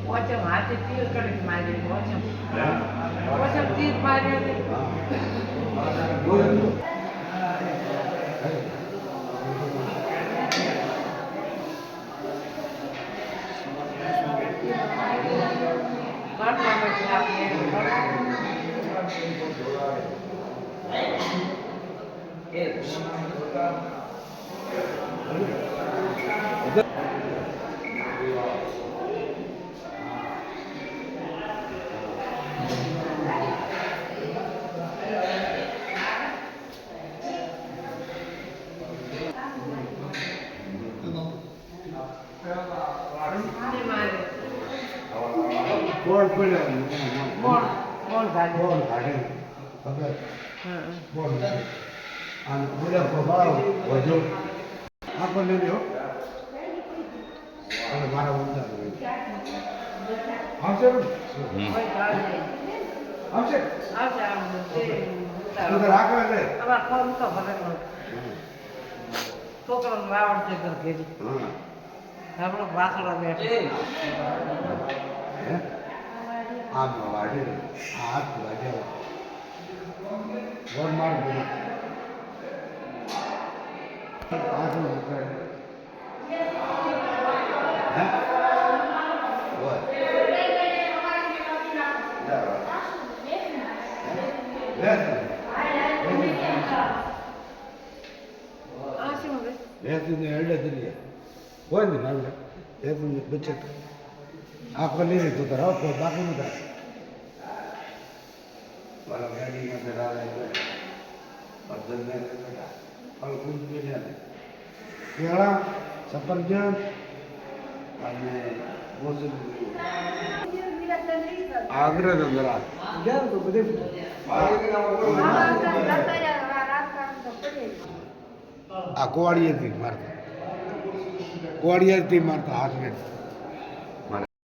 Watch him, I have to feel good my day. Watch him. Watch him, teeth my day. Board પડ્યો board ગાડી board કાઢે ખબર board અને બધા ભાવ વધુ આખો લઈ લ્યો અને મારા ઉંદર આવશે આવશે રાખવા દે છોકરાને વાવડ છે ઘર આપણો વાસળો બેઠો આમ વાઢે હાથ વાઢે વર માર બોલો હાથ ઉકળે હે બોલ ને એડે દિલી હોય ને મારે એ બચત આખો લઈ લીધું તો રાખો બાકી ન થાય મારા ગાડીમાં કેળા સફરજન અને આગ્રહ નંદરા તો બધે આ કોવાડીએથી મારતા હાથને